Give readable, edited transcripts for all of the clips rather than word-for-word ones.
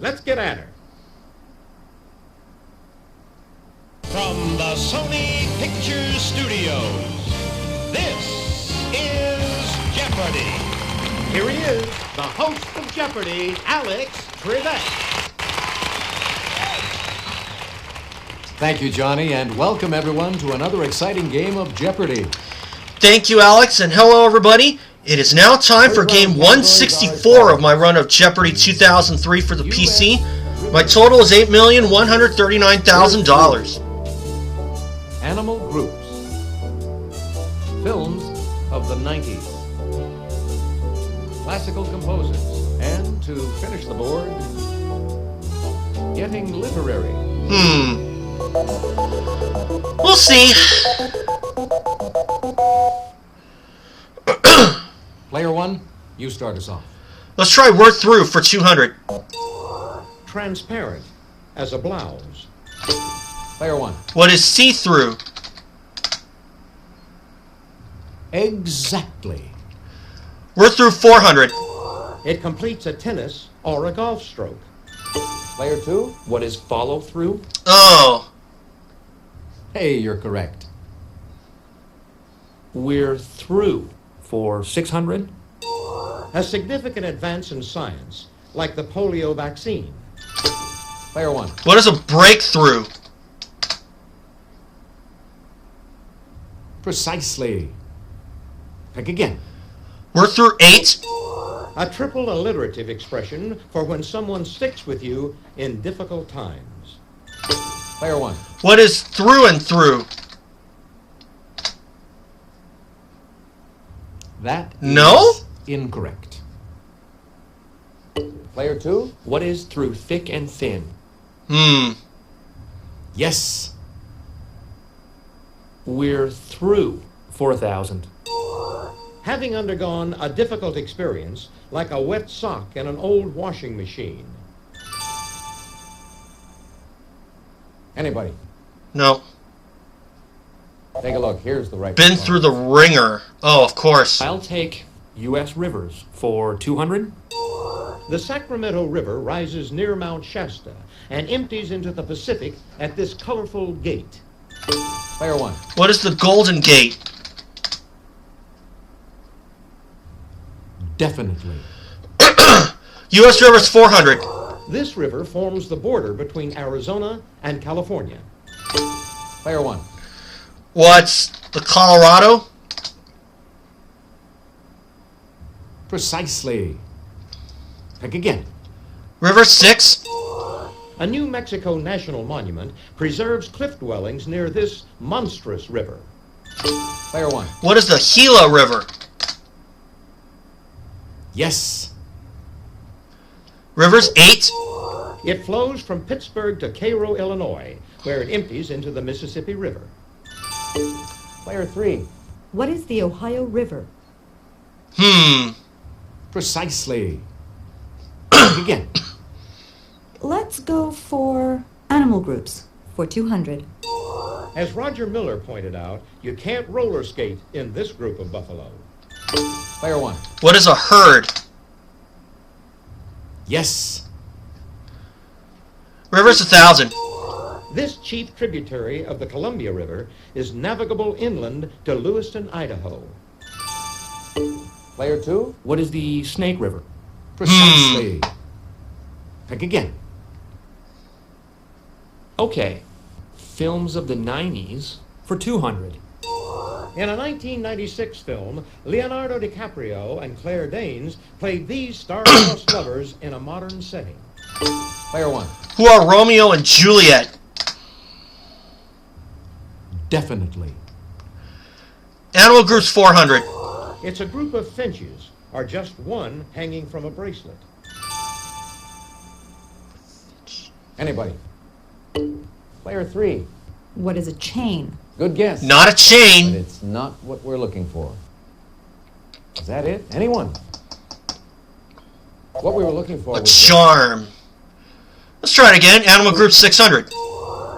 Let's get at her. From the Sony Pictures Studios, this is Jeopardy! Here he is, the host of Jeopardy, Alex Trebek. Thank you, Johnny, and welcome everyone to another exciting game of Jeopardy! Thank you, Alex, and hello, everybody. It is now time for game 164 of my run of Jeopardy 2003 for the PC. My total is $8,139,000. Animal groups. Films of the 90s. Classical composers. And to finish the board, getting literary. We'll see. Player one, you start us off. Let's try word through for 200. Transparent as a blouse. Player one. What is see-through? Exactly. Word through 400. It completes a tennis or a golf stroke. Player two. What is follow-through? Oh. Hey, you're correct. We're through for 600. A significant advance in science, like the polio vaccine. Player one. What is a breakthrough? Precisely. Pick again. Word through 8. A triple alliterative expression for when someone sticks with you in difficult times. Player one. What is through and through? That No? is incorrect. Player two. What is through thick and thin? Yes. We're through 4,000. Having undergone a difficult experience, like a wet sock in an old washing machine. Anybody? No. Take a look. Here's the right Been response. through the ringer. Oh, of course. I'll take U.S. rivers for 200. The Sacramento River rises near Mount Shasta and empties into the Pacific at this colorful gate. Player one. What is the Golden Gate? Definitely. U.S. rivers 400. This river forms the border between Arizona and California. Player one. What's the Colorado? Precisely. Pick again. River 6. A New Mexico national monument preserves cliff dwellings near this monstrous river. Player one. What is the Gila River? Yes. Rivers 8. It flows from Pittsburgh to Cairo, Illinois, where it empties into the Mississippi River. Player three. What is the Ohio River? Precisely. Pick again. Let's go for animal groups for 200. As Roger Miller pointed out, you can't roller skate in this group of buffalo. Player one. What is a herd? Yes. Rivers 1,000. This chief tributary of the Columbia River is navigable inland to Lewiston, Idaho. Player two. What is the Snake River? Precisely. Pick again. Okay. Films of the 90s for 200. In a 1996 film, Leonardo DiCaprio and Claire Danes played these star-crossed lovers in a modern setting. Player one. Who are Romeo and Juliet? Definitely. Animal groups 400. It's a group of finches, or just one hanging from a bracelet. Anybody? Player three. What is a chain? Good guess. Not a But chain. it's not what we're looking for. Is that it? Anyone? What we were looking for A was... charm. Let's try it again. Animal group 600.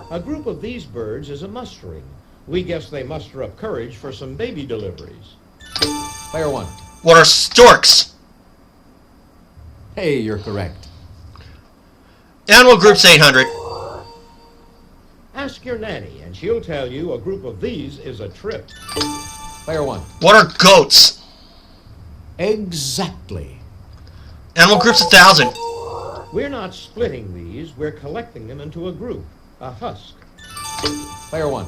A group of these birds is a mustering. We guess they muster up courage for some baby deliveries. Player one. What are storks? Hey, you're correct. Animal Group's 800. Ask your nanny, and she'll tell you a group of these is a trip. Player 1. What are goats? Exactly. Animal Group's 1,000. We're not splitting these, we're collecting them into a group, a husk. Player 1.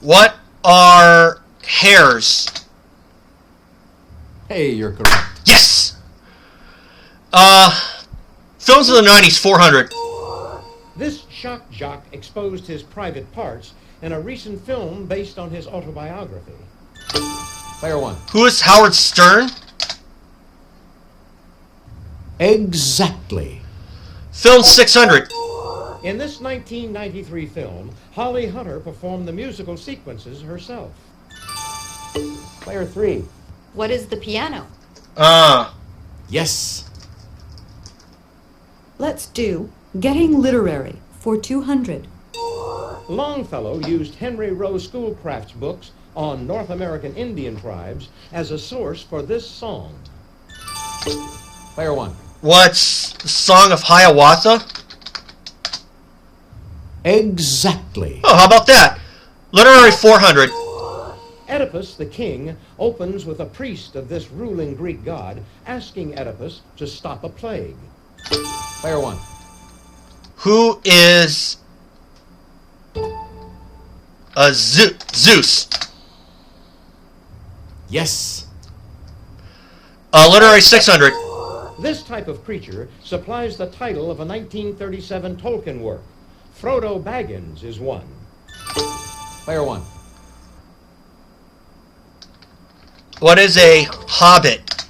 What are hares? Hey, you're correct. Yes! Films of the 90s, 400. This shock jock exposed his private parts in a recent film based on his autobiography. Player 1. Who is Howard Stern? Exactly. Film 600. In this 1993 film, Holly Hunter performed the musical sequences herself. Player 3. What is the piano? Yes. Let's do Getting Literary for 200. Longfellow used Henry Rowe Schoolcraft's books on North American Indian tribes as a source for this song. Player 1. What's the Song of Hiawatha? Exactly. Oh, how about that? Literary 400. Oedipus the king opens with a priest of this ruling Greek god asking Oedipus to stop a plague. Player 1. Who is Zeus? Yes. Literary 600. This type of creature supplies the title of a 1937 Tolkien work. Frodo Baggins is one. Player 1. What is a hobbit?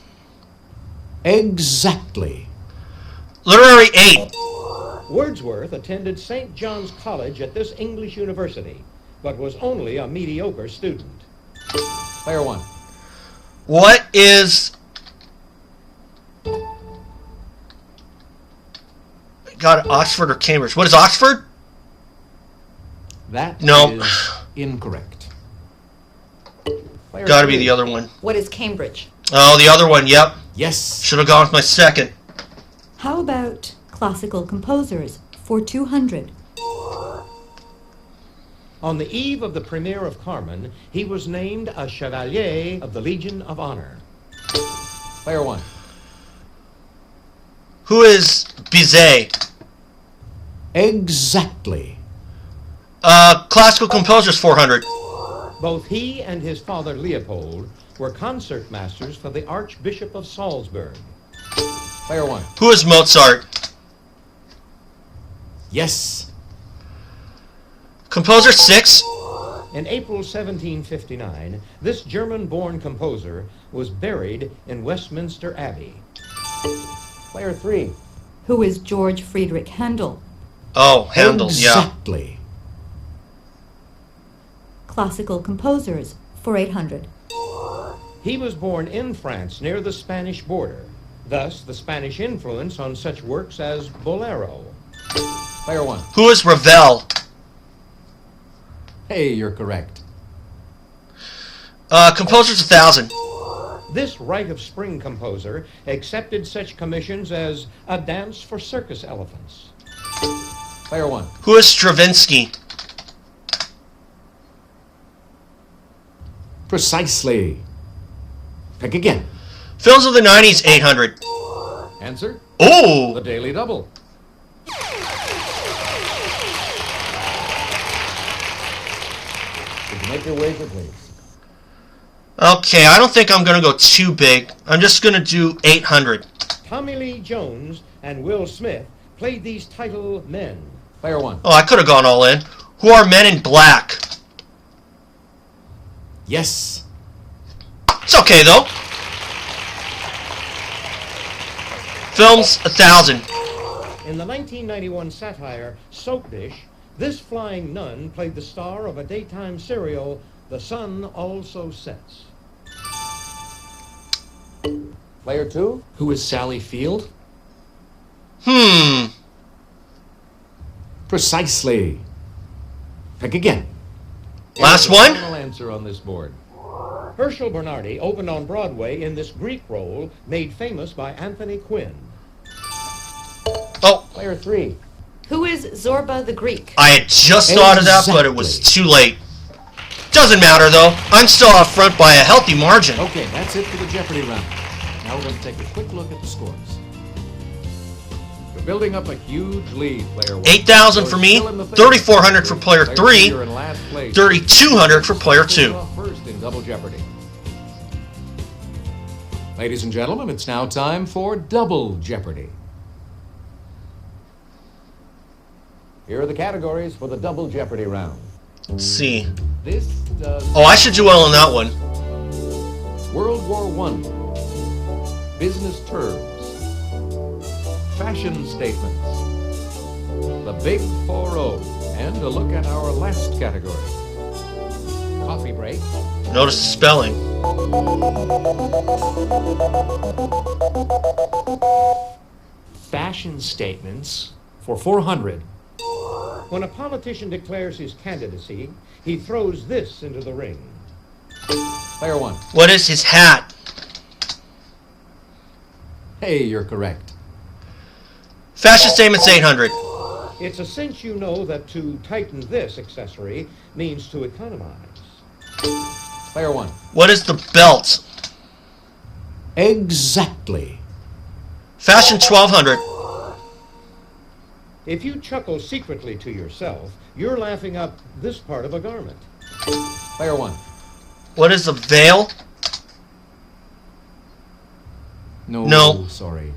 Exactly. Literary 8. Wordsworth attended St. John's College at this English university, but was only a mediocre student. Player 1. What is... God, Oxford or Cambridge? What is Oxford? That No. is incorrect. Player Gotta be 3. the other one. What is Cambridge? Oh, the other one, yep. Yes. Should have gone with my second. How about classical composers for 200? On the eve of the premiere of Carmen, he was named a Chevalier of the Legion of Honor. Player 1. Who is Bizet? Exactly. Classical composers 400. Both he and his father Leopold were concertmasters for the Archbishop of Salzburg. Player 1. Who is Mozart? Yes. Composer 6. In April 1759, this German-born composer was buried in Westminster Abbey. Player 3. Who is George Friedrich Handel? Oh, Handel, yeah. Exactly. Classical composers for 800. He was born in France near the Spanish border, thus the Spanish influence on such works as Bolero. Player 1. Who is Ravel? Hey, you're correct. Composers 1,000. This Rite of Spring composer accepted such commissions as A Dance for Circus Elephants. Player 1. Who is Stravinsky? Precisely. Pick again. Films of the 90s 800. Answer? Oh! The Daily Double. Would you make your wager, please? Okay, I don't think I'm going to go too big. I'm just going to do 800. Tommy Lee Jones and Will Smith played these title men. Player 1. Oh, I could have gone all in. Who are Men in Black? Yes. It's okay, though. Films 1,000. In the 1991 satire Soap Dish, this flying nun played the star of a daytime serial, The Sun Also Sets. Player 2. Who is Sally Field? Precisely. Pick again. Last Enter the one? Final answer on this board. Herschel Bernardi opened on Broadway in this Greek role made famous by Anthony Quinn. Oh, Player 3. Who is Zorba the Greek? I had just thought of that, but it was too late. Doesn't matter, though. I'm still out front by a healthy margin. Okay, that's it for the Jeopardy round. Now we're going to take a quick look at the scores. We're building up a huge lead, player 1. 8,000 for me, 3,400 for player 3, 3,200 for player 2. First in Double Jeopardy. Ladies and gentlemen, it's now time for Double Jeopardy. Here are the categories for the Double Jeopardy round. Let's see. This does Oh, I should do well on that one. World War I, business terms, fashion statements, the Big 4-0, and a look at our last category. Coffee break. Notice the spelling. Fashion statements for 400. When a politician declares his candidacy, he throws this into the ring. Player 1. What is his hat? Hey, you're correct. Fashion statement's 800. It's a cinch you know that to tighten this accessory means to economize. Player 1. What is the belt? Exactly. Fashion 1200. If you chuckle secretly to yourself, you're laughing up this part of a garment. Player 1. What is the veil? No. Sorry.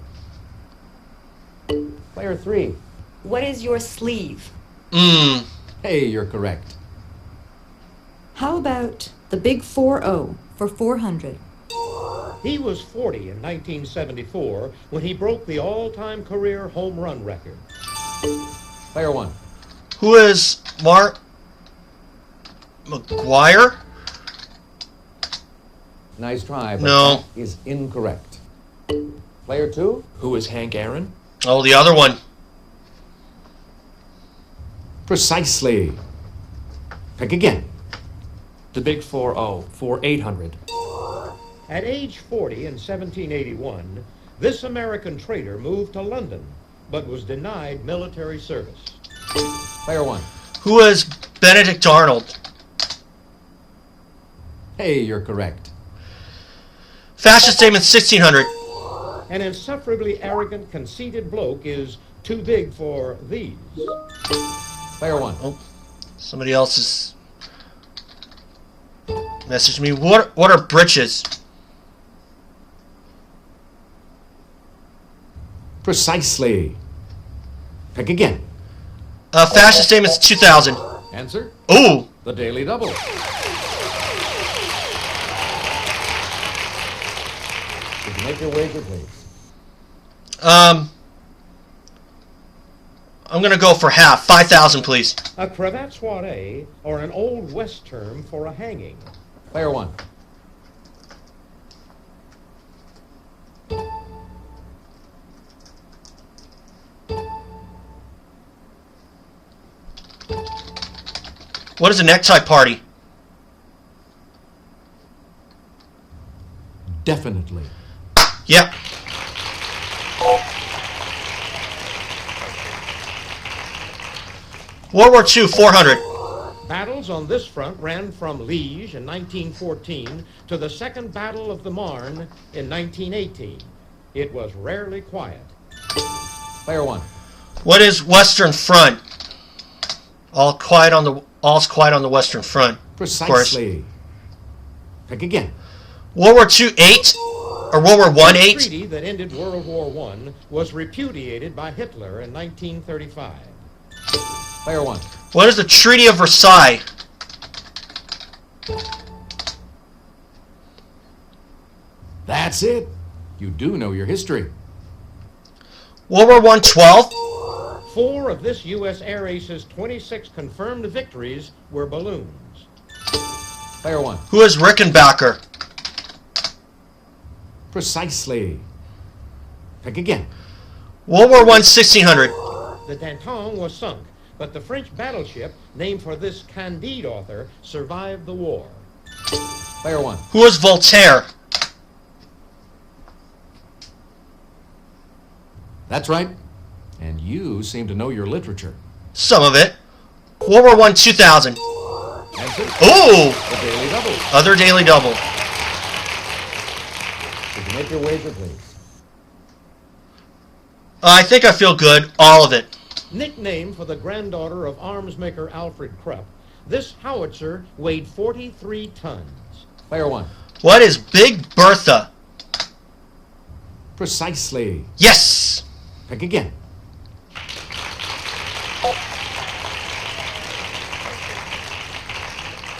Player 3. What is your sleeve? Hey, you're correct. How about the big 4-0 for 400? He was 40 in 1974 when he broke the all-time career home run record. Player 1. Who is Mark McGuire? Nice try, but No. that is incorrect. Player 2. Who is Hank Aaron? Oh, the other one. Precisely. Pick again. The Big 4-0 for 800. At age 40 in 1781, this American trader moved to London, but was denied military service. Player 1. Who is Benedict Arnold? Hey, you're correct. Fashion statement 1600. An insufferably arrogant, conceited bloke is too big for these. Player 1. Oh, somebody else has messaged me. What are britches? Precisely. Pick again. Fashion statement's 2000. Answer. Ooh. The Daily Double. Could you make your wager, please? I'm gonna go for half. 5,000, please. A cravat soiree, or an Old West term for a hanging. Player 1. What is a necktie party? Definitely. Yep. World War II, 400. Battles on this front ran from Liège in 1914 to the Second Battle of the Marne in 1918. It was rarely quiet. Player 1. What is Western Front? All's quiet on the Western Front. Of course. Precisely. Pick again. World War II, 8? Or World War I, The 8? treaty that ended World War I was repudiated by Hitler in 1935. Player 1. What is the Treaty of Versailles? That's it. You do know your history. World War I, 12? 4 of this U.S. Air Ace's 26 confirmed victories were balloons. Player 1. Who is Rickenbacker? Precisely. Pick again. World War I, 1600. The Danton was sunk, but the French battleship, named for this Candide author, survived the war. Player 1. Who is Voltaire? That's right. And you seem to know your literature. Some of it. World War I, 2000. Answer? Ooh! The Daily Double. Other Daily Double. Would you make your wager, please? I think I feel good. All of it. Nicknamed for the granddaughter of arms maker Alfred Krupp, this howitzer weighed 43 tons. Player one. What is Big Bertha? Precisely. Yes! Pick again.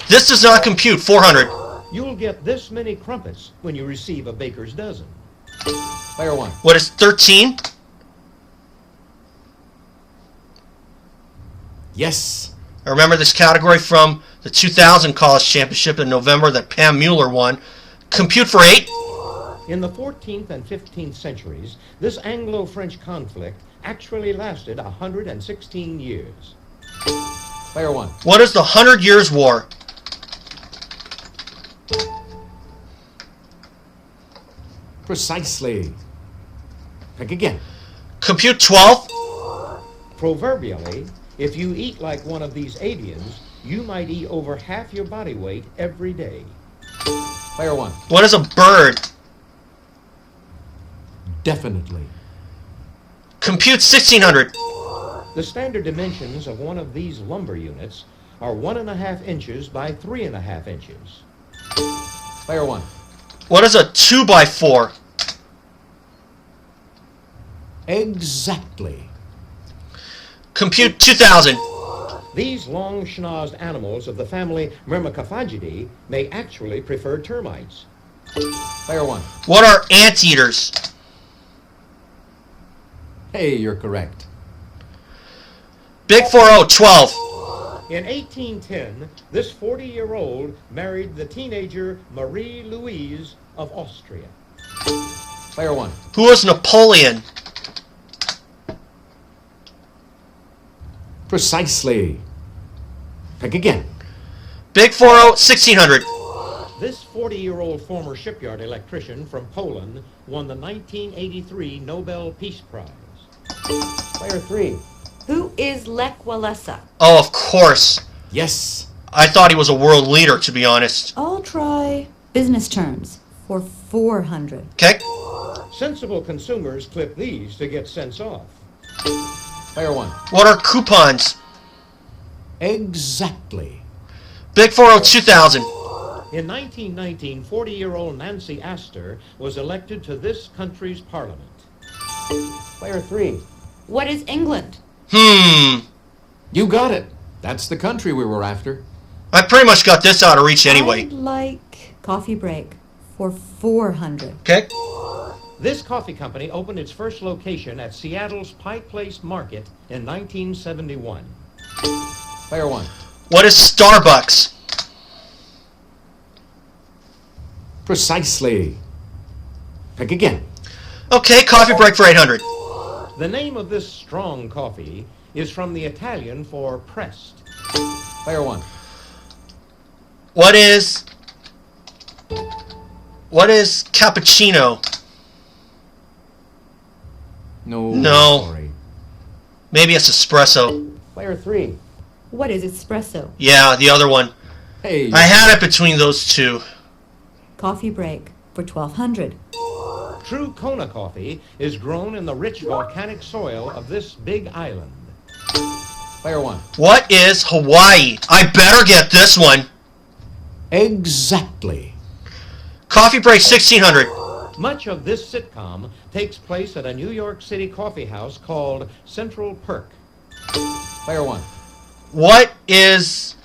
This does not compute. 400. You'll get this many crumpets when you receive a baker's dozen. Player one. What is 13? Yes. I remember this category from the 2000 College Championship in November that Pam Mueller won. Compute for 8. In the 14th and 15th centuries, this Anglo-French conflict actually lasted 116 years. Player one. What is the 100 Years' War? Precisely. Pick again. Compute 12. Proverbially, if you eat like one of these avians, you might eat over half your body weight every day. Player one. What is a bird? Definitely. Compute 1600. The standard dimensions of one of these lumber units are 1.5 inches by 3.5 inches. Player one. What is a 2x4? Exactly. Compute 2000. These long schnozzed animals of the family Myrmecophagidae may actually prefer termites. Player one. What are anteaters? Hey, you're correct. Big 40, 12. In 1810, this 40-year-old married the teenager Marie Louise of Austria. Player one. Who was Napoleon? Precisely. Pick again. Big 40, 1600. This 40-year-old former shipyard electrician from Poland won the 1983 Nobel Peace Prize. Player three. Who is Lech Walesa? Oh, of course. Yes. I thought he was a world leader, to be honest. I'll try business terms for 400. Okay. Sensible consumers clip these to get cents off. Player one. What are coupons? Exactly. Big 40, 2000. In 1919, 40-year-old Nancy Astor was elected to this country's parliament. Player three. What is England? You got it. That's the country we were after. I pretty much got this out of reach anyway. I'd like coffee break for 400. Okay. This coffee company opened its first location at Seattle's Pike Place Market in 1971. Player one. What is Starbucks? Precisely. Pick again. Okay, coffee break for 800. The name of this strong coffee is from the Italian for pressed. Player one. What is cappuccino? No. Sorry. Maybe it's espresso. Player three. What is espresso? Yeah, the other one. Hey. I had it between those two. Coffee break for 1200. True Kona coffee is grown in the rich volcanic soil of this big island. Player one. What is Hawaii? I better get this one. Exactly. Coffee break 1600. Much of this sitcom takes place at a New York City coffee house called Central Perk. Player one. What is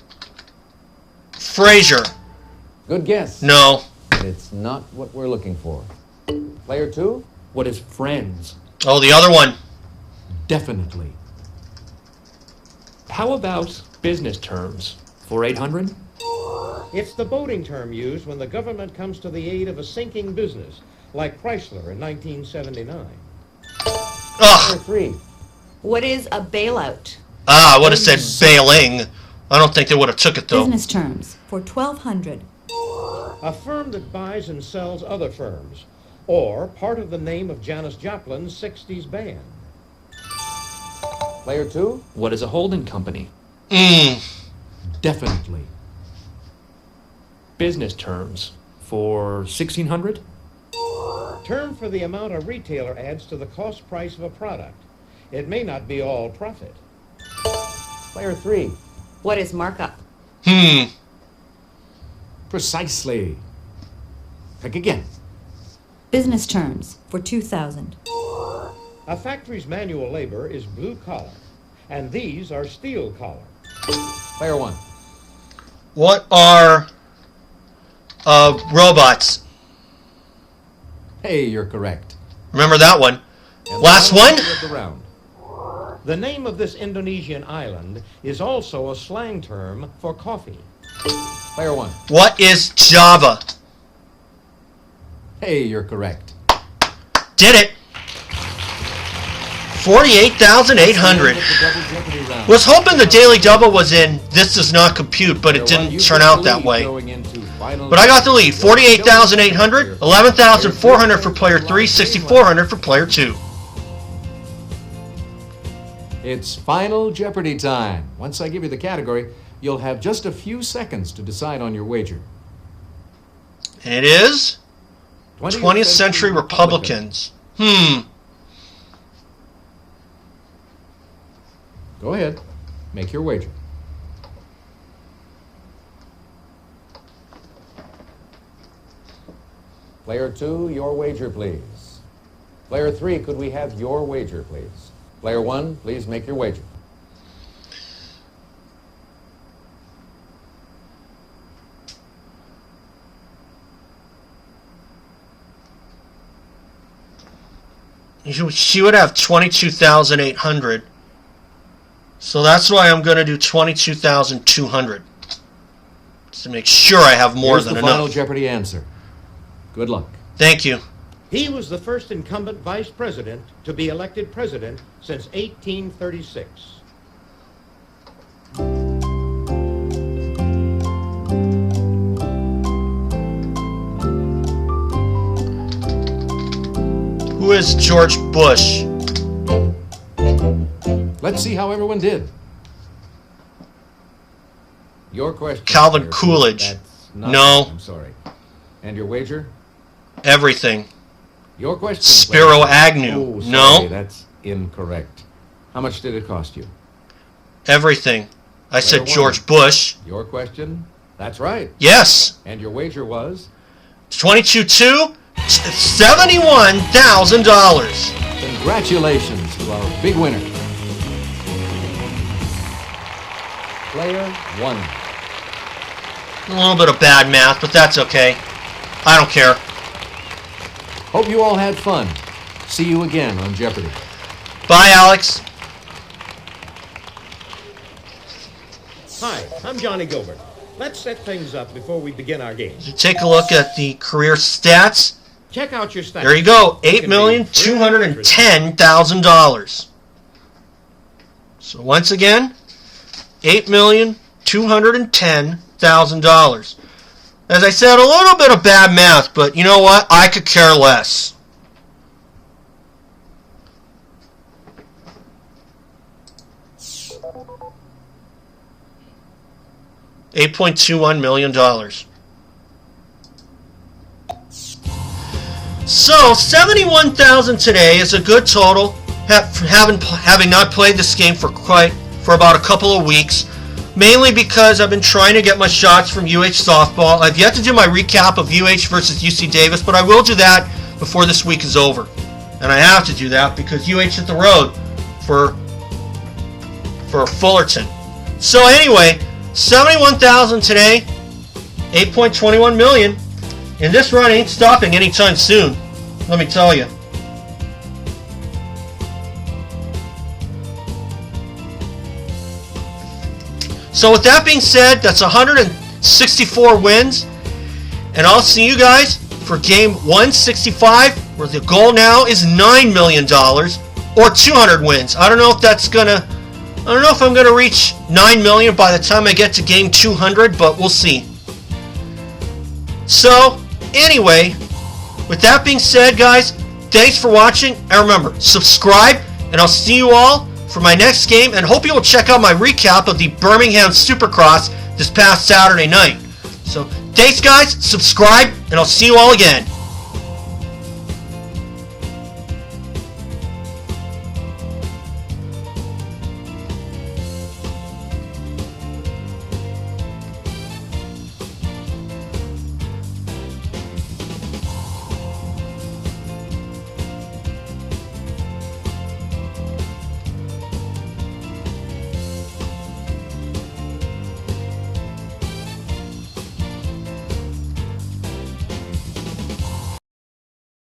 Frasier? Good guess. No. It's not what we're looking for. Player two. What is Friends? Oh, the other one. Definitely. How about business terms for 800? It's the boating term used when the government comes to the aid of a sinking business, like Chrysler in 1979. Player Ugh. three. What is a bailout? Ah, I would have said bailing. I don't think they would have took it, though. Business terms for 1200. A firm that buys and sells other firms, or part of the name of Janis Joplin's 60s band. Player 2? What is a holding company? Definitely. Business terms. For 1600? Term for the amount a retailer adds to the cost price of a product. It may not be all profit. Player 3? What is markup? Precisely. Pick again. Business terms for 2000. A factory's manual labor is blue collar, and these are steel collar. Player 1? What are robots? Hey, you're correct. Remember that one. And Last the final one? of the round. The name of this Indonesian island is also a slang term for coffee. Player 1? What is Java? Hey, you're correct. Did it. 48,800. The double Jeopardy round. Was hoping the Daily Double was in This Does Not Compute, but it Player 1, didn't you turn took out the that lead way. going into final But I got the lead. Jeopardy. 48,800, 11,400 for player 3, 6,400 for player 2. It's Final Jeopardy time. Once I give you the category, you'll have just a few seconds to decide on your wager. And it is 20th Century Republicans. Go ahead. Make your wager. Player 2, your wager, please. Player 3, could we have your wager, please? Player 1, please make your wager. She would have 22,800. So that's why I'm going to do 22,200. Just to make sure I have more Here's than the enough. Final Jeopardy answer. Good luck. Thank you. He was the first incumbent vice president to be elected president since 1836. Who is George Bush? Let's see how everyone did. Your question. Calvin Player 2. Coolidge. That's not No. right. I'm sorry. And your wager? Everything. Your question. Spiro Player 2. Agnew. Oh, sorry, No. that's incorrect. How much did it cost you? Everything. I said Player 1. George Bush. Your question? That's right. Yes. And your wager was? 22-2, $71,000. Congratulations to our big winner. Player 1. A little bit of bad math, but that's okay. I don't care. Hope you all had fun. See you again on Jeopardy. Bye, Alex. Hi, I'm Johnny Gilbert. Let's set things up before we begin our game. Take a look at the career stats. Check out your stats. There you go, It can be $8,210,000. So once again, $8,210,000. As I said, a little bit of bad math, but you know what? I could care less. $8.21 million. So 71,000 today is a good total. Having not played this game for about a couple of weeks, mainly because I've been trying to get my shots from UH softball. I've yet to do my recap of UH versus UC Davis, but I will do that before this week is over. And I have to do that because UH hit the road for Fullerton. So anyway, 71,000 today, 8.21 million, and this run ain't stopping anytime soon, let me tell you. So with that being said, that's 164 wins, and I'll see you guys for game 165, where the goal now is $9 million, or 200 wins. I don't know if I'm gonna reach 9 million by the time I get to game 200, but we'll see. So, anyway, with that being said, guys, thanks for watching, and remember, subscribe, and I'll see you all for my next game, and hope you will check out my recap of the Birmingham Supercross this past Saturday night. So, thanks guys, subscribe, and I'll see you all again.